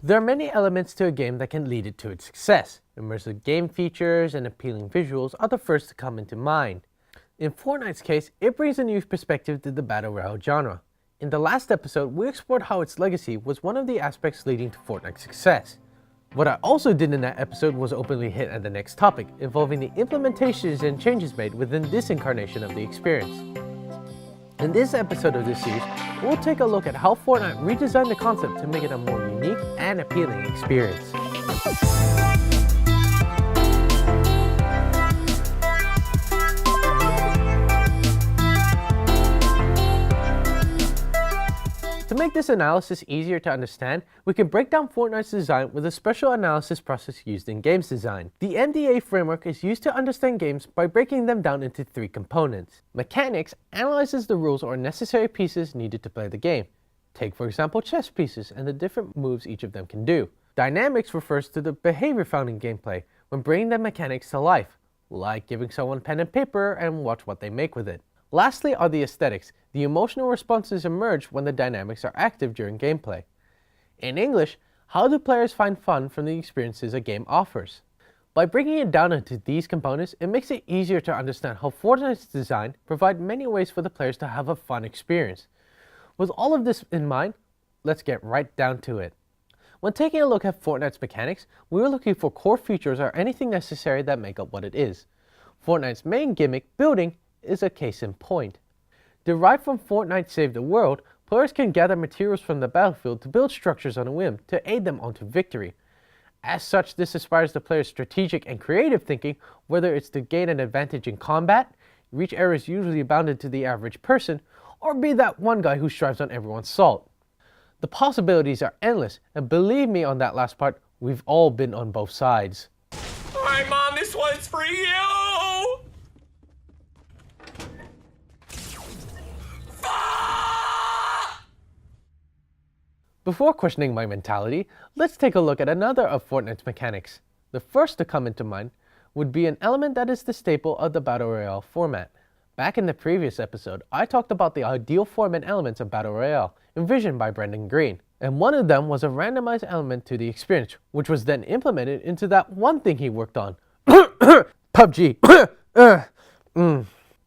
There are many elements to a game that can lead it to its success. Immersive game features and appealing visuals are the first to come into mind. In Fortnite's case, it brings a new perspective to the Battle Royale genre. In the last episode, we explored how its legacy was one of the aspects leading to Fortnite's success. What I also did in that episode was openly hint at the next topic, involving the implementations and changes made within this incarnation of the experience. In this episode of this series, we'll take a look at how Fortnite redesigned the concept to make it a more unique and appealing experience. To make this analysis easier to understand, we can break down Fortnite's design with a special analysis process used in games design. The MDA framework is used to understand games by breaking them down into three components. Mechanics analyzes the rules or necessary pieces needed to play the game. Take for example chess pieces and the different moves each of them can do. Dynamics refers to the behavior found in gameplay when bringing the mechanics to life, like giving someone pen and paper and watch what they make with it. Lastly are the aesthetics. The emotional responses emerge when the dynamics are active during gameplay. In English, how do players find fun from the experiences a game offers? By breaking it down into these components, it makes it easier to understand how Fortnite's design provides many ways for the players to have a fun experience. With all of this in mind, let's get right down to it. When taking a look at Fortnite's mechanics, we were looking for core features or anything necessary that make up what it is. Fortnite's main gimmick, building, is a case in point. Derived from Fortnite Save the World, players can gather materials from the battlefield to build structures on a whim to aid them onto victory. As such, this inspires the player's strategic and creative thinking, whether it's to gain an advantage in combat, reach areas usually bounded to the average person, or be that one guy who strives on everyone's salt. The possibilities are endless, and believe me on that last part, we've all been on both sides. Alright, Mom, this one's for you! Before questioning my mentality, let's take a look at another of Fortnite's mechanics. The first to come into mind would be an element that is the staple of the Battle Royale format. Back in the previous episode, I talked about the ideal format elements of Battle Royale, envisioned by Brendan Green. And one of them was a randomized element to the experience, which was then implemented into that one thing he worked on. PUBG.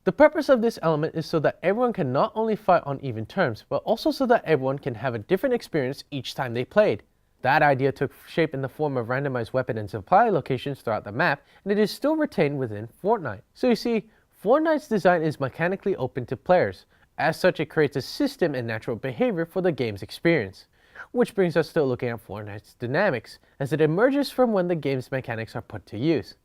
The purpose of this element is so that everyone can not only fight on even terms, but also so that everyone can have a different experience each time they played. That idea took shape in the form of randomized weapon and supply locations throughout the map, and it is still retained within Fortnite. So you see, Fortnite's design is mechanically open to players. As such, it creates a system and natural behavior for the game's experience. Which brings us to looking at Fortnite's dynamics, as it emerges from when the game's mechanics are put to use.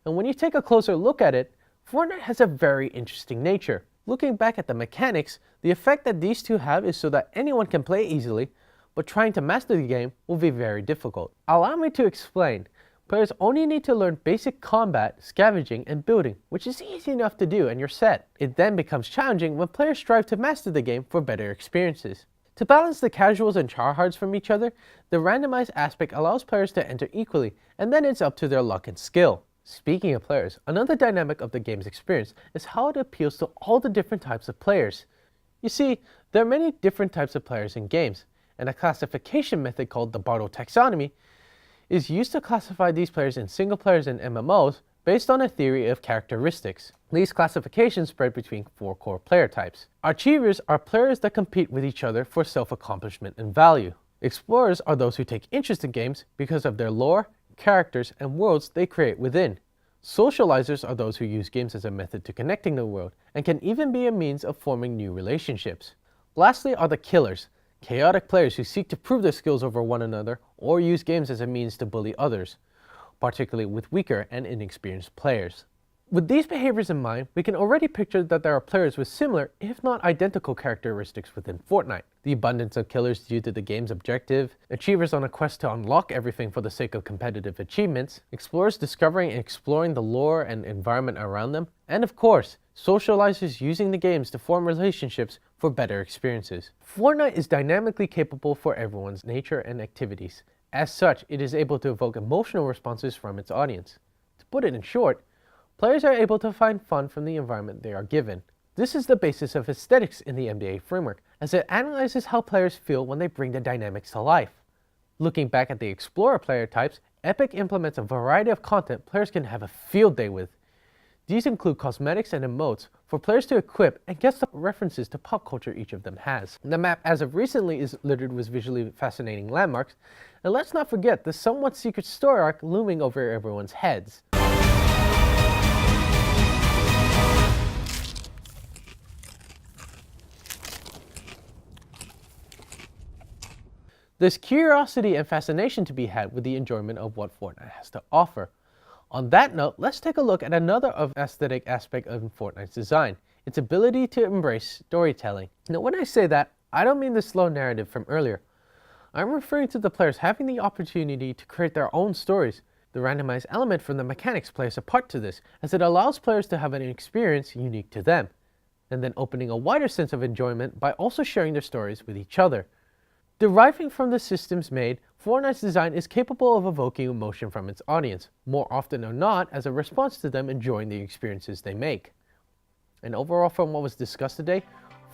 And when you take a closer look at it, Fortnite has a very interesting nature. Looking back at the mechanics, the effect that these two have is so that anyone can play easily, but trying to master the game will be very difficult. Allow me to explain. Players only need to learn basic combat, scavenging, and building, which is easy enough to do and you're set. It then becomes challenging when players strive to master the game for better experiences. To balance the casuals and tryhards from each other, the randomized aspect allows players to enter equally, and then it's up to their luck and skill. Speaking of players, another dynamic of the game's experience is how it appeals to all the different types of players. You see, there are many different types of players in games, and a classification method called the Bartle taxonomy is used to classify these players in single players and MMOs based on a theory of characteristics. These classifications spread between 4 core player types. Achievers are players that compete with each other for self-accomplishment and value. Explorers are those who take interest in games because of their lore, characters, and worlds they create within. Socializers are those who use games as a method to connecting the world, and can even be a means of forming new relationships. Lastly are the killers, chaotic players who seek to prove their skills over one another or use games as a means to bully others, particularly with weaker and inexperienced players. With these behaviors in mind, we can already picture that there are players with similar, if not identical, characteristics within Fortnite. The abundance of killers due to the game's objective, achievers on a quest to unlock everything for the sake of competitive achievements, explorers discovering and exploring the lore and environment around them, and of course, socializers using the games to form relationships for better experiences. Fortnite is dynamically capable for everyone's nature and activities. As such, it is able to evoke emotional responses from its audience. To put it in short, players are able to find fun from the environment they are given. This is the basis of aesthetics in the MDA framework, as it analyzes how players feel when they bring the dynamics to life. Looking back at the Explorer player types, Epic implements a variety of content players can have a field day with. These include cosmetics and emotes for players to equip and get the references to pop culture each of them has. The map as of recently is littered with visually fascinating landmarks, and let's not forget the somewhat secret story arc looming over everyone's heads. There's curiosity and fascination to be had with the enjoyment of what Fortnite has to offer. On that note, let's take a look at another aesthetic aspect of Fortnite's design, its ability to embrace storytelling. Now when I say that, I don't mean the slow narrative from earlier. I'm referring to the players having the opportunity to create their own stories. The randomized element from the mechanics plays a part to this, as it allows players to have an experience unique to them, and then opening a wider sense of enjoyment by also sharing their stories with each other. Deriving from the systems made, Fortnite's design is capable of evoking emotion from its audience, more often than not as a response to them enjoying the experiences they make. And overall, from what was discussed today,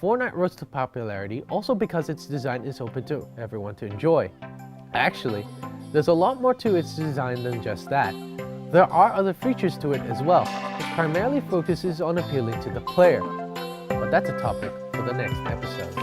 Fortnite rose to popularity also because its design is open to everyone to enjoy. Actually, there's a lot more to its design than just that. There are other features to it as well, which primarily focuses on appealing to the player. But that's a topic for the next episode.